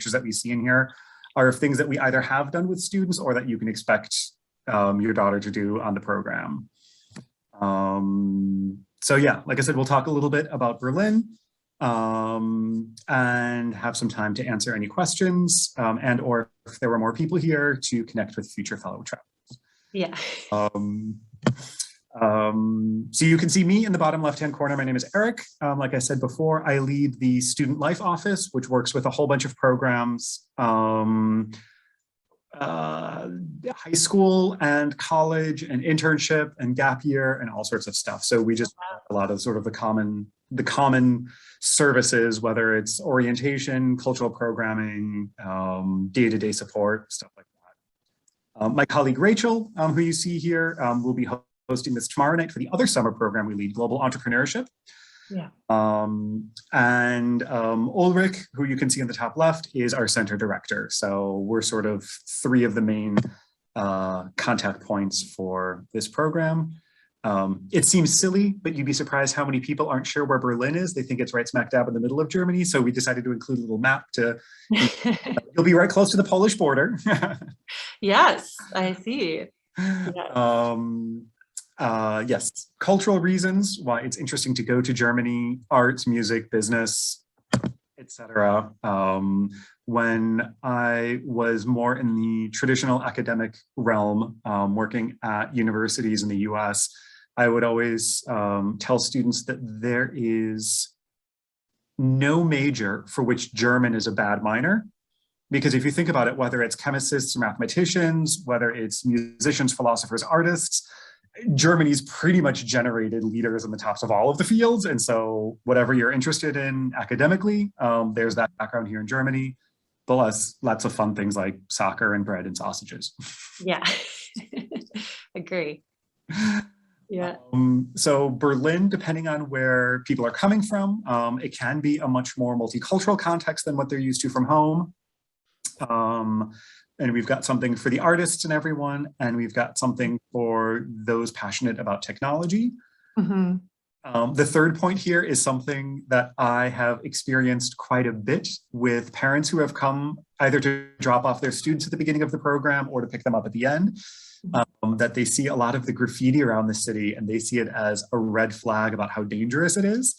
pictures that we see in here are of things that we either have done with students or that you can expect your daughter to do on the program. So yeah, like I said, we'll talk a little bit about Berlin and have some time to answer any questions and or if there were more people here to connect with future fellow travelers. Yeah. So you can see me in the bottom left-hand corner. My name is Eric. Like I said before, I lead the Student Life Office, which works with a whole bunch of programs, high school and college and internship and gap year and all sorts of stuff. So we just have a lot of sort of the common services, whether it's orientation, cultural programming, day-to-day support, stuff like that. My colleague Rachel, who you see here, will be hosting this tomorrow night for the other summer program we lead, Global Entrepreneurship. Yeah. Ulrich, who you can see in the top left, is our center director. So we're sort of three of the main contact points for this program. It seems silly, but you'd be surprised how many people aren't sure where Berlin is. They think it's right smack dab in the middle of Germany. So we decided to include a little map to, you'll be right close to the Polish border. Yes, I see. Yes. Yes, cultural reasons why it's interesting to go to Germany, arts, music, business, etc. When I was more in the traditional academic realm, working at universities in the US, I would always tell students that there is no major for which German is a bad minor. Because if you think about it, whether it's chemists or mathematicians, whether it's musicians, philosophers, artists, Germany's pretty much generated leaders in the tops of all of the fields. And so whatever you're interested in academically, there's that background here in Germany, plus lots of fun things like soccer and bread and sausages. Yeah, agree. Yeah. So Berlin, depending on where people are coming from, it can be a much more multicultural context than what they're used to from home. And we've got something for the artists and everyone, and we've got something for those passionate about technology. Mm-hmm. The third point here is something that I have experienced quite a bit with parents who have come either to drop off their students at the beginning of the program or to pick them up at the end, that they see a lot of the graffiti around the city and they see it as a red flag about how dangerous it is.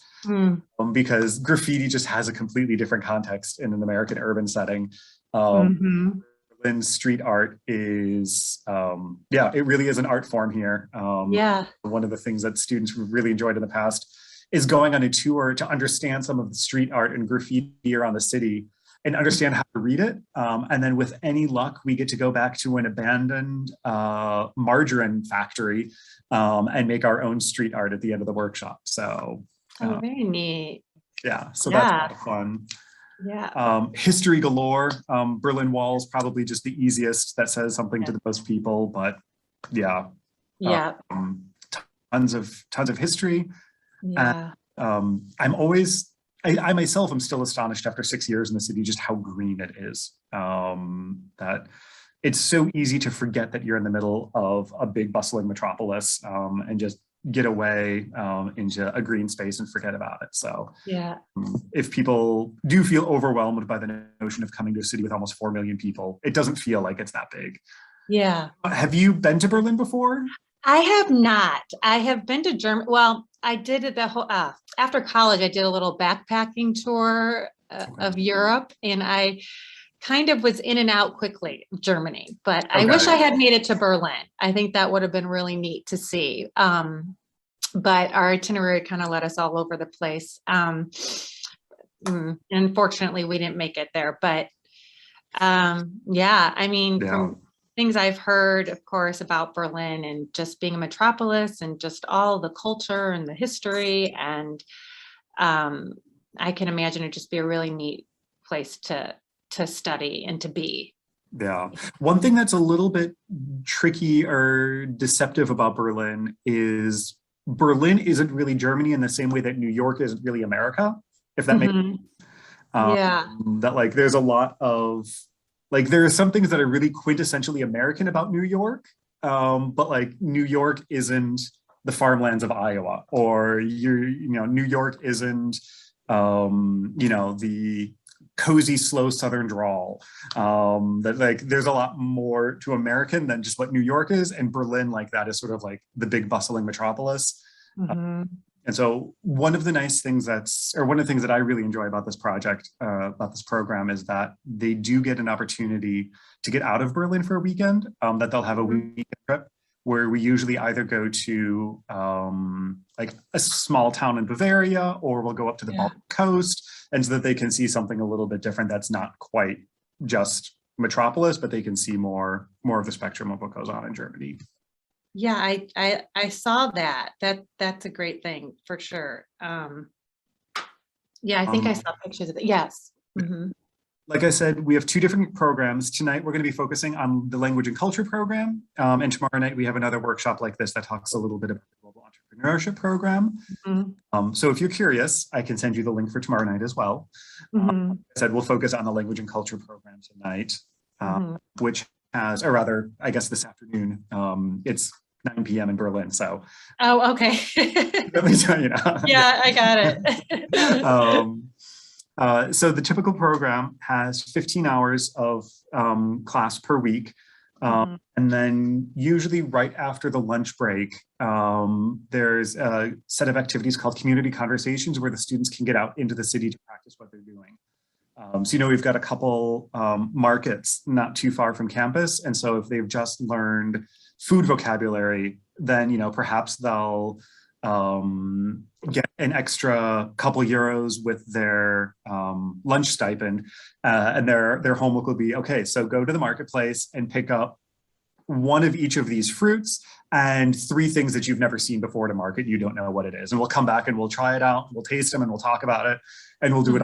Because graffiti just has a completely different context in an American urban setting. Berlin street art is, yeah, it really is an art form here. Yeah. One of the things that students really enjoyed in the past is going on a tour to understand some of the street art and graffiti around the city and understand how to read it. And then with any luck, we get to go back to an abandoned margarine factory and make our own street art at the end of the workshop. So very neat. Yeah, so that's a lot of fun. Yeah. History galore. Berlin Wall is probably just the easiest that says something to the most people, but yeah. Yeah. Tons of history. Yeah. And I myself am still astonished after 6 years in the city just how green it is. That it's so easy to forget that you're in the middle of a big bustling metropolis and just get away into a green space and forget about it. So yeah, if people do feel overwhelmed by the notion of coming to a city with almost 4 million people, it doesn't feel like it's that big. Yeah. Have you been to Berlin before? I have not. I have been to Germany. Well, I did the whole, after college, I did a little backpacking tour of Europe, and I kind of was in and out quickly of Germany, but I wish I had made it to Berlin. I think that would have been really neat to see. But our itinerary kind of led us all over the place. Unfortunately, we didn't make it there, but yeah, I mean, from things I've heard, of course, about Berlin and just being a metropolis and just all the culture and the history. And I can imagine it'd just be a really neat place to study and to be. Yeah. One thing that's a little bit tricky or deceptive about Berlin is Berlin isn't really Germany in the same way that New York isn't really America, if that makes sense. Yeah. That like there's a lot of like there are some things that are really quintessentially American about New York, but like New York isn't the farmlands of Iowa, or New York isn't the cozy, slow Southern drawl. That like there's a lot more to American than just what New York is, and Berlin, like that is sort of like the big bustling metropolis. Mhm. And so one of the nice things one of the things that I really enjoy about this project, about this program, is that they do get an opportunity to get out of Berlin for a weekend, that they'll have a weekend trip where we usually either go to like a small town in Bavaria, or we'll go up to the Baltic coast, and so that they can see something a little bit different that's not quite just metropolis, but they can see more of the spectrum of what goes on in Germany. Yeah, I saw that. That's a great thing for sure. Yeah, I think I saw pictures of it. Yes. Mhm. Like I said, we have two different programs. Tonight, we're going to be focusing on the language and culture program. And tomorrow night, we have another workshop like this that talks a little bit about the global entrepreneurship program. Mhm. So if you're curious, I can send you the link for tomorrow night as well. Mhm. Like I said, we'll focus on the language and culture program tonight, Mhm. which has, or rather, I guess this afternoon, it's 9 p.m. in Berlin. So Oh, okay. let me tell you now. Yeah, I got it. So the typical program has 15 hours of class per week. Mhm. And then usually right after the lunch break, there's a set of activities called community conversations where the students can get out into the city to practice what they're doing. So, we've got a couple markets not too far from campus. And so if they've just learned food vocabulary, then, perhaps they'll get an extra couple euros with their lunch stipend, and their homework will be, okay, so go to the marketplace and pick up one of each of these fruits and 3 things that you've never seen before at a market. You don't know what it is, and we'll come back and we'll try it out, we'll taste them, and we'll talk about it, and we'll do it.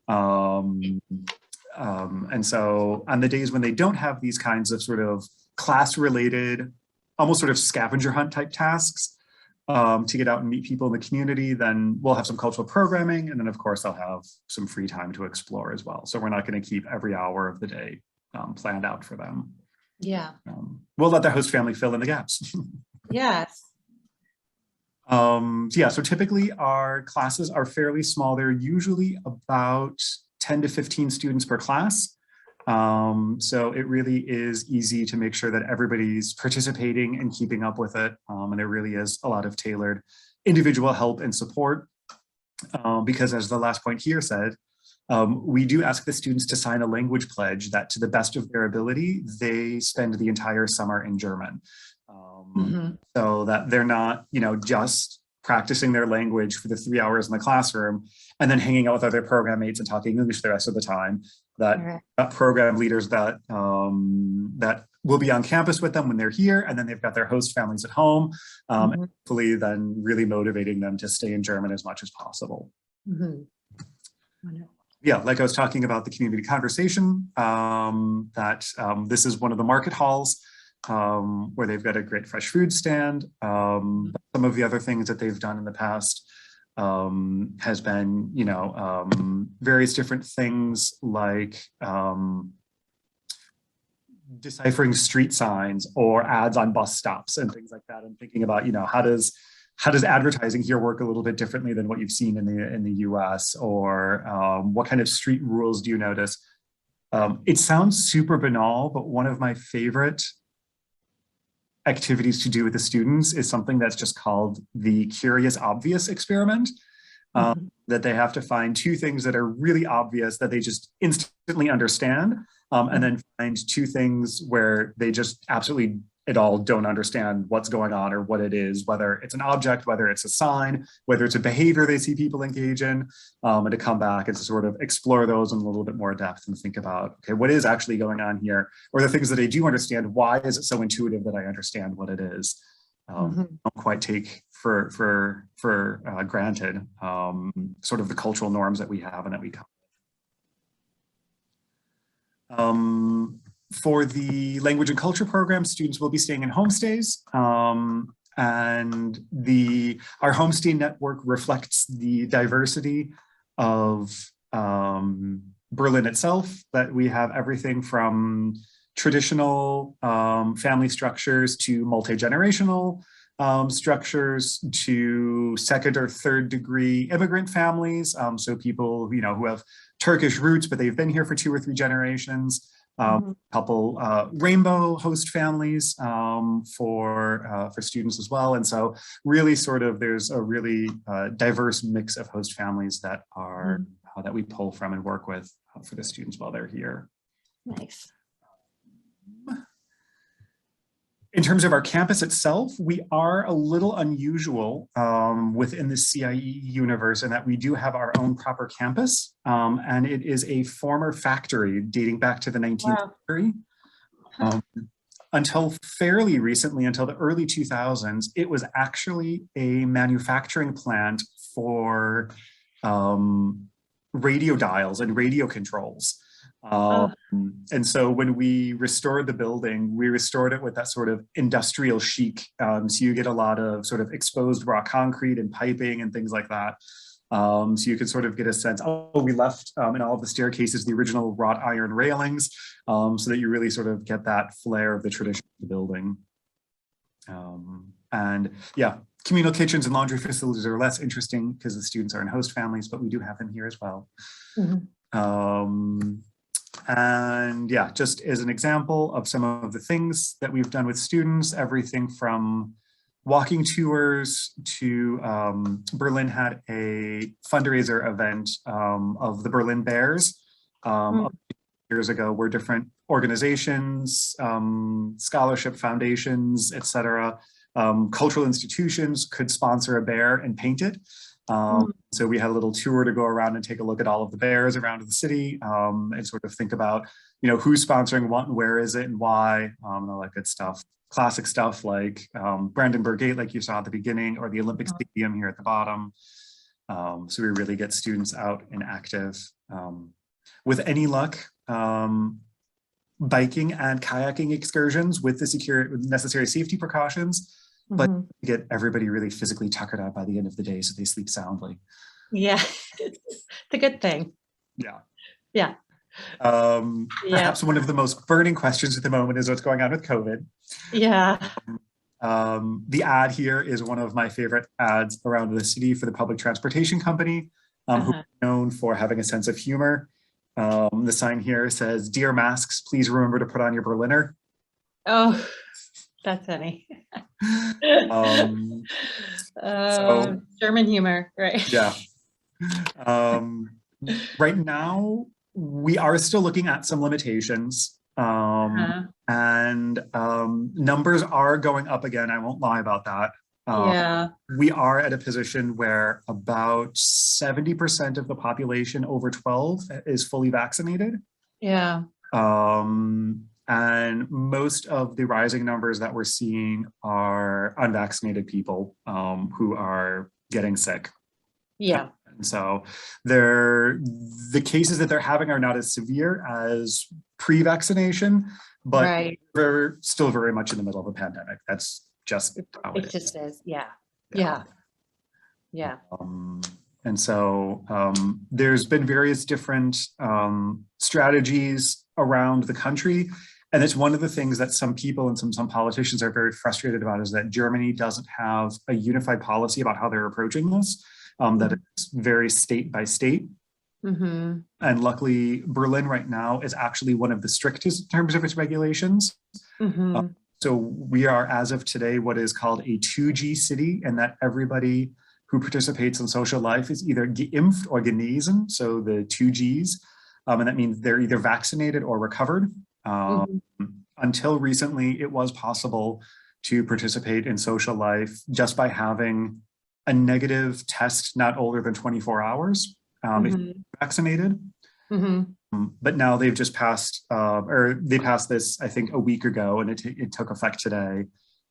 And so on the days when they don't have these kinds of sort of class related, almost sort of scavenger hunt type tasks, to get out and meet people in the community, then we'll have some cultural programming. And then of course, I'll have some free time to explore as well. So we're not going to keep every hour of the day planned out for them. Yeah. We'll let the host family fill in the gaps. Yes. So typically our classes are fairly small. They're usually about 10 to 15 students per class. So it really is easy to make sure that everybody's participating and keeping up with it. And there really is a lot of tailored individual help and support, because as the last point here said, we do ask the students to sign a language pledge that to the best of their ability, they spend the entire summer in German. So that they're not, just practicing their language for the 3 hours in the classroom and then hanging out with other program mates and talking English the rest of the time. That program leaders that will be on campus with them when they're here, and then they've got their host families at home, and hopefully then really motivating them to stay in German as much as possible. Yeah, like I was talking about the community conversation, this is one of the market halls, where they've got a great fresh food stand. Some of the other things that they've done in the past has been, various different things like deciphering street signs or ads on bus stops and things like that, and thinking about, how does advertising here work a little bit differently than what you've seen in the US, or what kind of street rules do you notice? It sounds super banal, but one of my favorite activities to do with the students is something that's just called the curious obvious experiment, that they have to find 2 things that are really obvious that they just instantly understand, and then find 2 things where they just absolutely at all don't understand what's going on or what it is, whether it's an object, whether it's a sign, whether it's a behavior they see people engage in, and to come back and to sort of explore those in a little bit more depth and think about, okay, what is actually going on here? Or the things that I do understand, why is it so intuitive that I understand what it is? Don't quite take for granted sort of the cultural norms that we have and that we come. For the language and culture program, students will be staying in homestays, and our Homestay Network reflects the diversity of Berlin itself, that we have everything from traditional family structures to multi-generational, structures to second or third degree immigrant families. So people, who have Turkish roots, but they've been here for 2 or 3 generations. A couple rainbow host families for students as well. And so really sort of there's a really diverse mix of host families that are that we pull from and work with for the students while they're here. Nice. In terms of our campus itself, we are a little unusual within the CIE universe in that we do have our own proper campus, and it is a former factory dating back to the 19th century. Until fairly recently, until the early 2000s, it was actually a manufacturing plant for radio dials and radio controls. And so when we restored the building, we restored it with that sort of industrial chic. So you get a lot of sort of exposed raw concrete and piping and things like that. So you can sort of get a sense, we left in all of the staircases, the original wrought iron railings, so that you really sort of get that flair of the tradition of the building. And yeah, communal kitchens and laundry facilities are less interesting because the students are in host families, but we do have them here as well. And yeah, just as an example of some of the things that we've done with students, everything from walking tours to Berlin had a fundraiser event of the Berlin Bears years ago, where different organizations, scholarship foundations, etc., cultural institutions could sponsor a bear and paint it. So we had a little tour to go around and take a look at all of the bears around the city and sort of think about, who's sponsoring what and where is it and why, and all that good stuff. Classic stuff like Brandenburg Gate, like you saw at the beginning, or the Olympic Stadium here at the bottom. So we really get students out and active. With any luck, biking and kayaking excursions with the necessary safety precautions, but get everybody really physically tuckered out by the end of the day so they sleep soundly. Yeah, it's a good thing. Yeah. Perhaps one of the most burning questions at the moment is what's going on with COVID. Yeah. The ad here is one of my favorite ads around the city for the public transportation company, who are known for having a sense of humor. The sign here says, "Dear masks, please remember to put on your Berliner." Oh, that's funny. So, German humor, right? Yeah. Right now, we are still looking at some limitations, and numbers are going up again. I won't lie about that. We are at a position where about 70% of the population over 12 is fully vaccinated. Yeah. And most of the rising numbers that we're seeing are unvaccinated people who are getting sick. Yeah. And so the cases that they're having are not as severe as pre-vaccination, but we're still very much in the middle of a pandemic. That's just how it just is. Yeah. Yeah. Yeah. And so there's been various different strategies around the country. And it's one of the things that some people and some politicians are very frustrated about, is that Germany doesn't have a unified policy about how they're approaching this, that it's very state by state. And luckily, Berlin right now is actually one of the strictest in terms of its regulations. So we are, as of today, what is called a 2G city, and that everybody who participates in social life is either geimpft or genesen, so the 2Gs. And that means they're either vaccinated or recovered. Until recently, it was possible to participate in social life just by having a negative test not older than 24 hours if you're vaccinated. But now they've just passed, or they passed this, I think, a week ago, and it took effect today,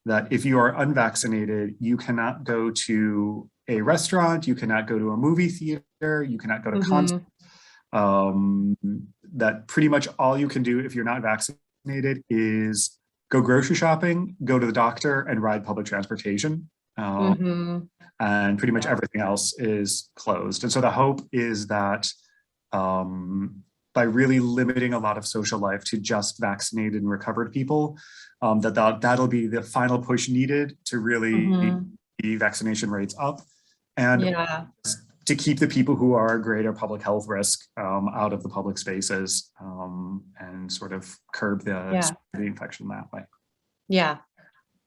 that if you are unvaccinated, you cannot go to a restaurant, you cannot go to a movie theater, you cannot go to concerts. That pretty much all you can do if you're not vaccinated is go grocery shopping, go to the doctor, and ride public transportation. And pretty much everything else is closed. And so the hope is that by really limiting a lot of social life to just vaccinated and recovered people, that'll be the final push needed to really the vaccination rates up, and Yeah. to keep the people who are a greater public health risk out of the public spaces, and sort of curb the infection that way. Yeah,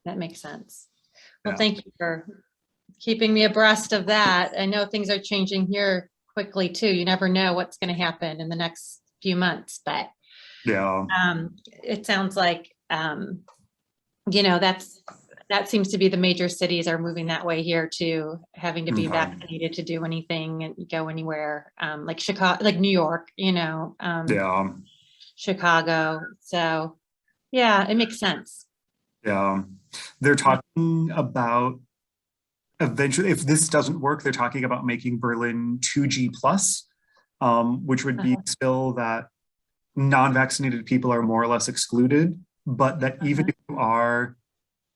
that makes sense. Well, Yeah. thank you for keeping me abreast of that. I know things are changing here quickly too. You never know what's going to happen in the next few months, but Yeah. it sounds like, that seems to be the major cities are moving that way here too, having to be vaccinated to do anything and go anywhere, like Chicago, like New York, Yeah. Chicago. So yeah, it makes sense. Yeah. They're talking about eventually, if this doesn't work, they're talking about making Berlin 2G plus, which would be still that non-vaccinated people are more or less excluded, but that even if you are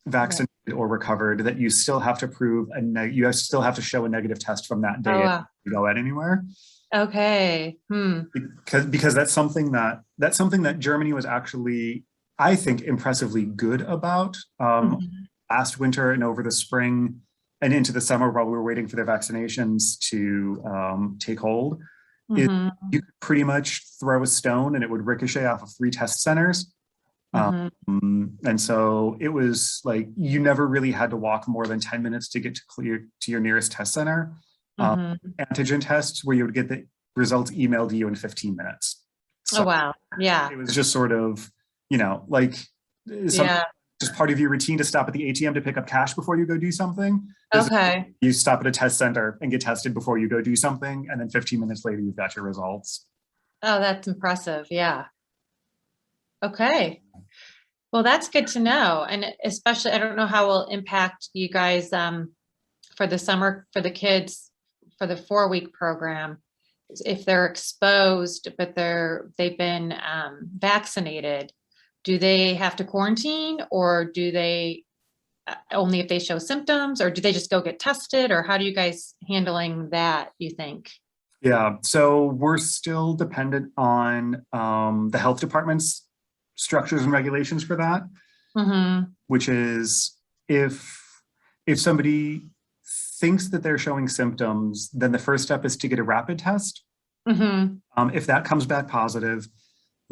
vaccinated or recovered, that you still have to prove you still have to show a negative test from that day to go out anywhere. Okay. Because that's something that Germany was actually, I think, impressively good about last winter and over the spring and into the summer while we were waiting for their vaccinations to take hold. You could pretty much throw a stone and it would ricochet off of 3 test centers. And so it was like you never really had to walk more than 10 minutes to get to your nearest test center. Antigen tests where you would get the results emailed to you in 15 minutes. So oh wow. Yeah. it was just sort of, like just part of your routine to stop at the ATM to pick up cash before you go do something. Okay. You stop at a test center and get tested before you go do something, and then 15 minutes later you've got your results. Oh, that's impressive. Yeah. Okay. Well, that's good to know. And especially, I don't know how it will impact you guys for the summer, for the kids, for the 4-week program. If they're exposed, but they've been vaccinated, do they have to quarantine, or do they only if they show symptoms, or do they just go get tested, or how do you guys handling that, you think? Yeah, so we're still dependent on the health department's structures and regulations for that, which is if somebody thinks that they're showing symptoms, then the first step is to get a rapid test. If that comes back positive,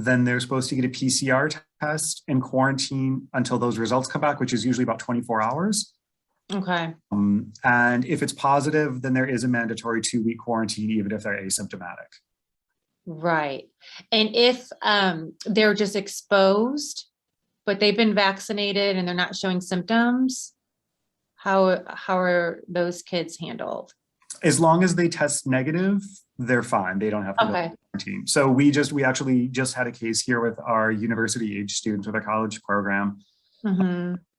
then they're supposed to get a PCR test and quarantine until those results come back, which is usually about 24 hours. Okay. And if it's positive, then there is a mandatory 2-week quarantine, even if they're asymptomatic. Right. And if they're just exposed, but they've been vaccinated and they're not showing symptoms, how are those kids handled? As long as they test negative, they're fine. They don't have to go to quarantine. So we actually just had a case here with our university age students with our college program,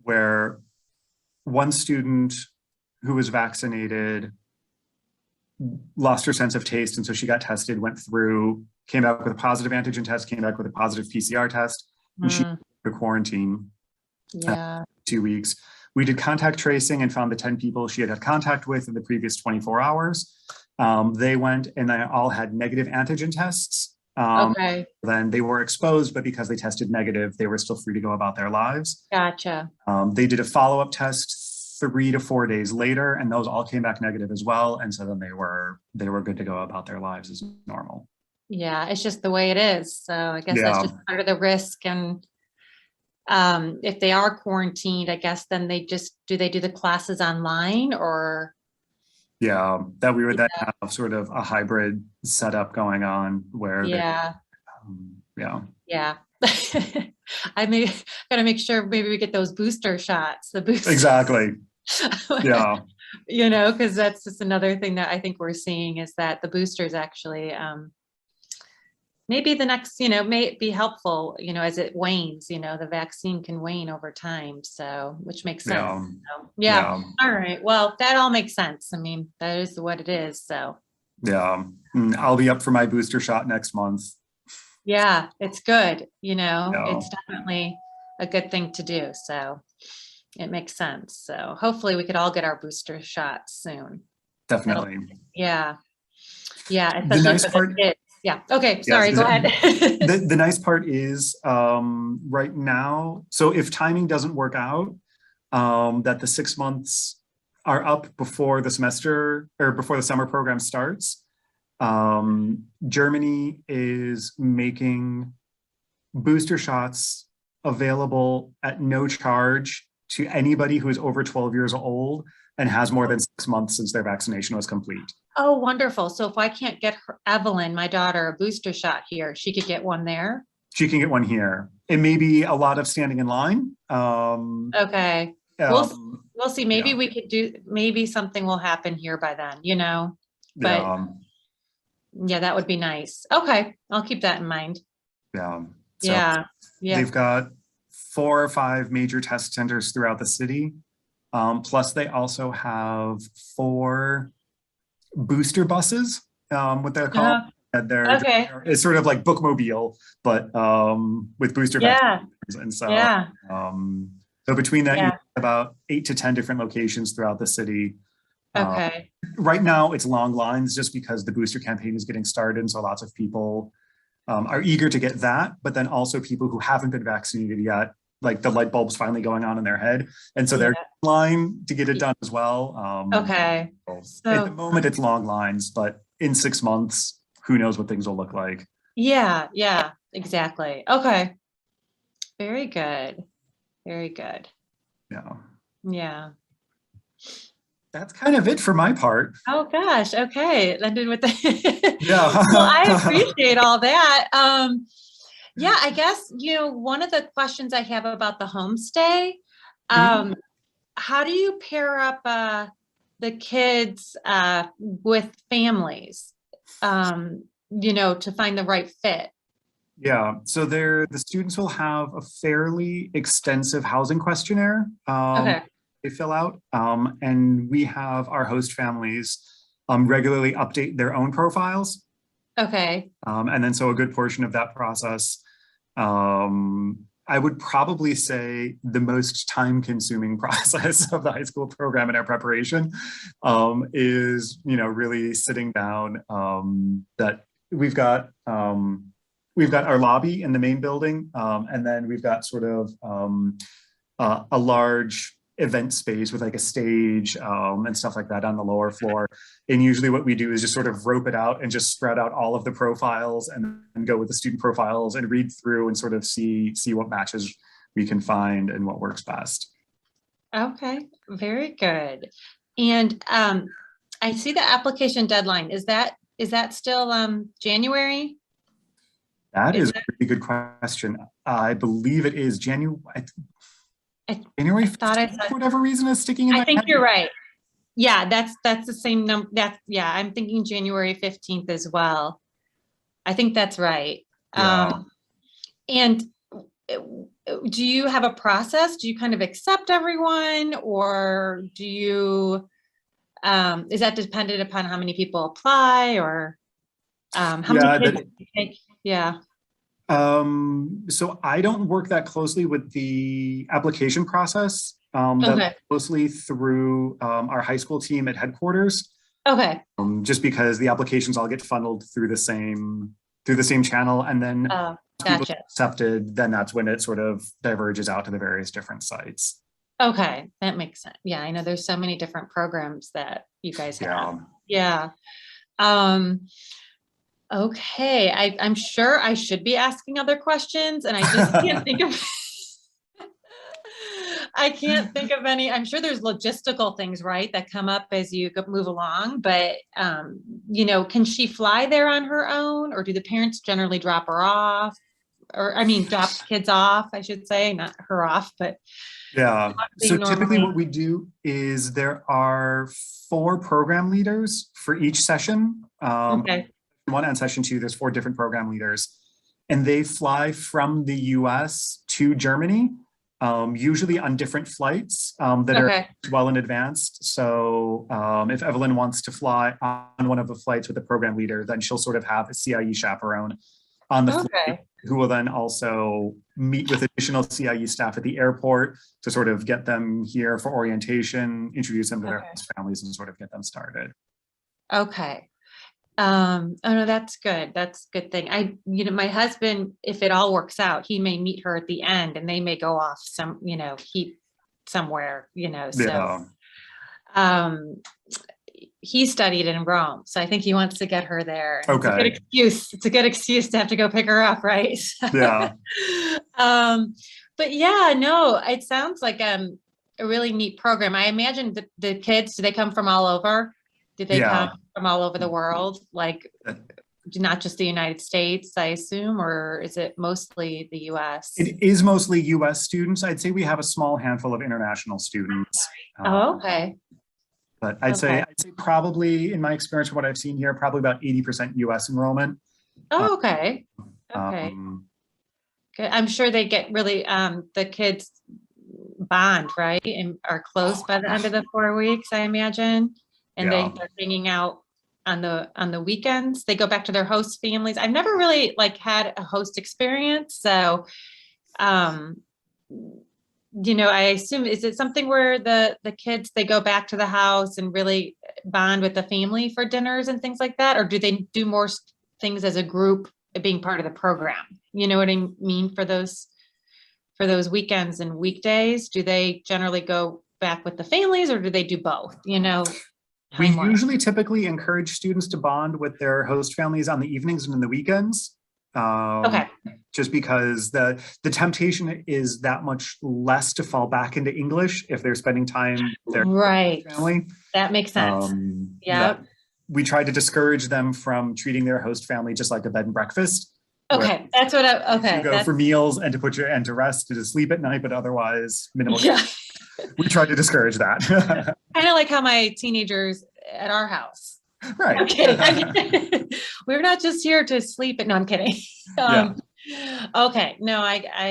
where one student who was vaccinated lost her sense of taste. And so she got tested, went through, came back with a positive antigen test, came back with a positive PCR test, and she went to quarantine 2 weeks. We did contact tracing and found the 10 people she had contact with in the previous 24 hours. They went and they all had negative antigen tests. Then they were exposed, but because they tested negative, they were still free to go about their lives. Gotcha. They did a follow-up test 3 to 4 days later, and those all came back negative as well. And so then they were good to go about their lives as normal. Yeah, it's just the way it is. So I guess that's just part of the risk. And if they are quarantined, I guess then do they do the classes online, or? Yeah, that we would then have sort of a hybrid setup going on where I gotta make sure maybe we get those booster shots. Exactly. Yeah. Because that's just another thing that I think we're seeing is that the boosters actually maybe the next, may be helpful, as it wanes, the vaccine can wane over time. So, which makes sense. So, all right. Well, that all makes sense. I mean, that is what it is. So. Yeah. I'll be up for my booster shot next month. Yeah, it's good. It's definitely a good thing to do. So it makes sense. So hopefully we could all get our booster shots soon. Definitely. Yeah. Yeah. The nice part. Yeah. Okay. Yes, Sorry. Go ahead. the nice part is right now, so if timing doesn't work out, that the 6 months are up before the semester or before the summer program starts. Germany is making booster shots available at no charge to anybody who is over 12 years old and has more than 6 months since their vaccination was complete. Oh, wonderful. So if I can't get Evelyn, my daughter, a booster shot here, she could get one there? She can get one here. It may be a lot of standing in line. Okay. We'll see. Maybe yeah. we could maybe something will happen here by then, but yeah, that would be nice. Okay. I'll keep that in mind. Yeah. So Yeah. they've got 4 or 5 major test centers throughout the city. Plus they also have 4 booster buses, what they're called. It's sort of like bookmobile, but with booster vaccinations. And so, so between that, you have about 8 to 10 different locations throughout the city. Okay. Right now, it's long lines just because the booster campaign is getting started, and so lots of people are eager to get that. But then also people who haven't been vaccinated yet, like the light bulbs finally going on in their head, and so they're in line to get it done as well. Okay. So at the moment, it's long lines, but in 6 months, who knows what things will look like? Yeah. Yeah. Exactly. Okay. Very good. Very good. Yeah. Yeah. That's kind of it for my part. Oh gosh. Okay. Ended with the yeah. Well, I appreciate all that. Yeah, I guess, one of the questions I have about the homestay, how do you pair up the kids with families, to find the right fit? Yeah, so the students will have a fairly extensive housing questionnaire they fill out, and we have our host families regularly update their own profiles. Okay. And then so a good portion of that process, I would probably say the most time-consuming process of the high school program in our preparation is, really sitting down. That we've got our lobby in the main building, and then we've got sort of a large event space with like a stage and stuff like that on the lower floor. And usually what we do is just sort of rope it out and just spread out all of the profiles and go with the student profiles and read through and sort of see what matches we can find and what works best. Okay, very good. And I see the application deadline. Is that still January? That is a pretty good question. I believe it is January. January 15th, for whatever reason, is sticking in my head. I think you're right. Yeah, that's the same number. I'm thinking January 15th as well. I think that's right. Yeah. And do you have a process? Do you kind of accept everyone, or do you, is that dependent upon how many people apply, or how many kids do you take? Yeah. So I don't work that closely with the application process. That's closely through our high school team at headquarters. Okay. Just because the applications all get funneled through the same channel, and then people accepted, then that's when it sort of diverges out to the various different sites. Okay, that makes sense. Yeah, I know there's so many different programs that you guys have. Yeah. Okay, I'm sure I should be asking other questions, and I just can't think of I can't think of any. I'm sure there's logistical things, right, that come up as you move along, but can she fly there on her own, or do the parents generally drop her off? Or drop kids off, I should say, not her off, but yeah. So typically what we do is there are 4 program leaders for each session. Okay. 1 and session 2, there's 4 different program leaders, and they fly from the US to Germany, usually on different flights that are well in advance. So if Evelyn wants to fly on one of the flights with the program leader, then she'll sort of have a CIE chaperone on the flight, who will then also meet with additional CIE staff at the airport to sort of get them here for orientation, introduce them to their families, and sort of get them started. Okay. Oh no, that's good. That's a good thing. My husband, if it all works out, he may meet her at the end and they may go off he somewhere, so, Yeah. um, he studied in Rome. So I think he wants to get her there. And it's a good Okay. excuse. It's a good excuse to have to go pick her up, right? Yeah. Um, but yeah, no, it sounds like a really neat program. I imagine the kids, do they come from all over? Do they come Yeah. from all over the world? Like not just the United States, I assume, or is it mostly the US? It is mostly US students. I'd say we have a small handful of international students. Oh, okay. But I'd Okay. say probably in my experience, from what I've seen here, probably about 80% US enrollment. Oh, okay. Okay. Um, Good. I'm sure they get really, the kids bond, right? And are close by the end of the 4 weeks, I imagine. And yeah. they're hanging out on the weekends. They go back to their host families. I've never really like had a host experience. So, um, I assume, is it something where the kids, they go back to the house and really bond with the family for dinners and things like that? Or do they do more things as a group being part of the program? You know what I mean? For those weekends and weekdays, do they generally go back with the families or do they do both? We Time-wise. usually typically encourage students to bond with their host families on the evenings and in the weekends. Okay. Just because the temptation is that much less to fall back into English if they're spending time with their Right. family. That makes sense. Yeah. We try to discourage them from treating their host family just like a bed and breakfast. Okay. That's what okay. You go for meals and to rest and to sleep at night, but otherwise minimal. Yeah. We try to discourage that. Kind of like how my teenagers at our house. Right. I'm kidding. We're not just here to sleep. No, I'm kidding. Yeah. Okay. No,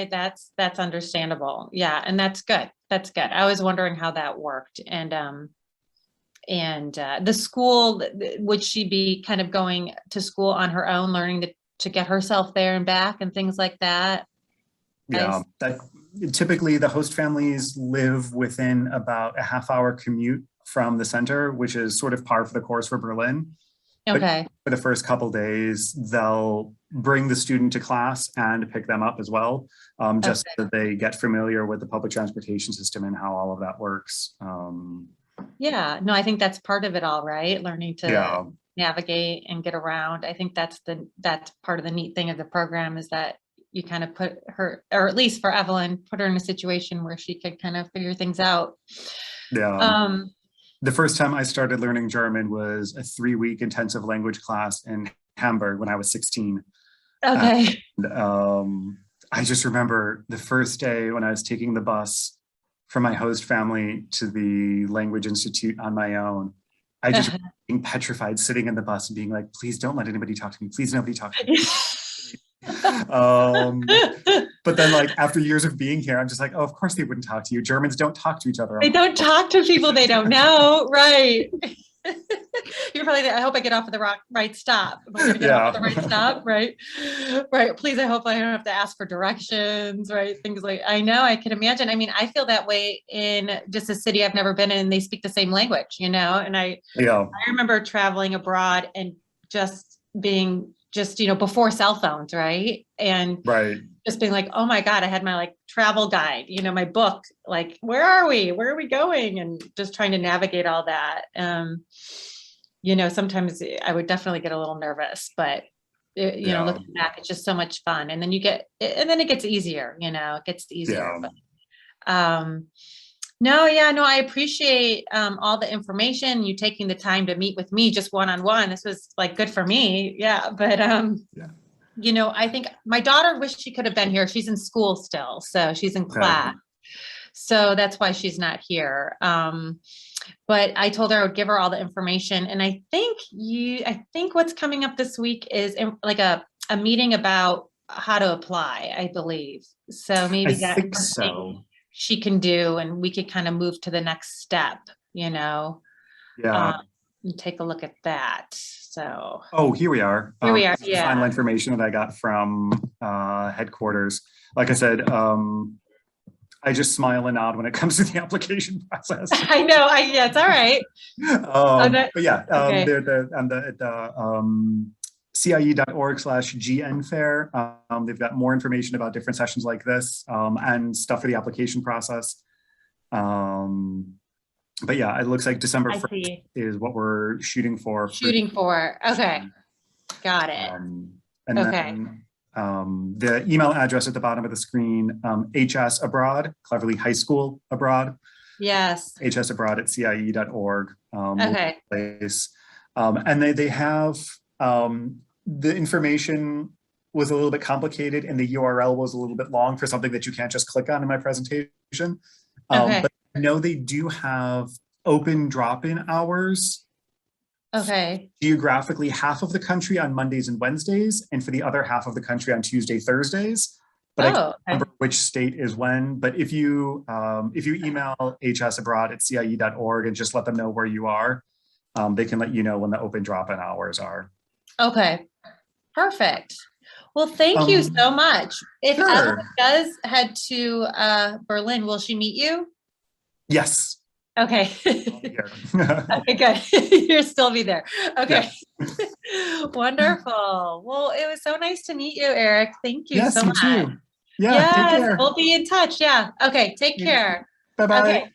that's understandable. Yeah. And that's good. That's good. I was wondering how that worked. And the school, would she be kind of going to school on her own, learning to get herself there and back and things like that? Yeah. Typically the host families live within about a half-hour commute from the center, which is sort of par for the course for Berlin. Okay. But for the first couple days, they'll bring the student to class and pick them up as well, just so that they get familiar with the public transportation system and how all of that works. Yeah, no, I think that's part of it all, right? Learning to navigate and get around. I think that's part of the neat thing of the program is that you kind of put her, or at least for Evelyn, put her in a situation where she could kind of figure things out. Yeah. The first time I started learning German was a 3-week intensive language class in Hamburg when I was 16. Okay. And, I just remember the first day when I was taking the bus from my host family to the language institute on my own. I just being petrified, sitting in the bus and being like, please don't let anybody talk to me. Please nobody talk to me. But then like after years of being here, I'm just like, oh, of course they wouldn't talk to you. Germans don't talk to each other. They don't talk to people they don't know. Right. You're probably there. I hope I get off at the right stop. Am I gonna get off at the right stop? Right. Right. Please, I hope I don't have to ask for directions, right? Things like, I know, I can imagine. I mean, I feel that way in just a city I've never been in. They speak the same language, and I remember traveling abroad and just being before cell phones, right? And just being like, oh my God, I had my like travel guide, my book, like, where are we going? And just trying to navigate all that. Sometimes I would definitely get a little nervous, but looking back, it's just so much fun. And then it gets easier, it gets easier. But, no, I appreciate all the information, you taking the time to meet with me just one-on-one. This was like good for me. Yeah. But, I think my daughter wished she could have been here. She's in school still. So she's in class. So that's why she's not here. But I told her I would give her all the information. And I think what's coming up this week is like a meeting about how to apply, I believe. So maybe that's something she can do, and we could kind of move to the next step, and take a look at that. So. Oh, here we are. Here we are. Yeah. Final information that I got from headquarters. Like I said, I just smile and nod when it comes to the application process. I know. Yeah, it's all right. But yeah, Okay. they're CIE.org/GN Fair. They've got more information about different sessions like this and stuff for the application process. But yeah, it looks like December 1st is what we're shooting for. Shooting for. Okay. Got it. And then the email address at the bottom of the screen, HS Abroad, cleverly high school abroad. Yes. HS Abroad at CIE.org. Okay. And they have the information was a little bit complicated and the URL was a little bit long for something that you can't just click on in my presentation. But I know they do have open drop-in hours. Okay. Geographically, half of the country on Mondays and Wednesdays, and for the other half of the country on Tuesday, Thursdays. But I can't remember which state is when. But if you email hsabroad@cie.org and just let them know where you are, they can let you know when the open drop-in hours are. Okay. Perfect. Well, thank you so much. If Ella does head to Berlin, will she meet you? Yes. Okay. Okay, good. You'll still be there. Okay. Yeah. Wonderful. Well, it was so nice to meet you, Eric. Thank you so much. Too. Yeah, yes, take care. We'll be in touch. Yeah. Okay, take care. Bye-bye. Okay.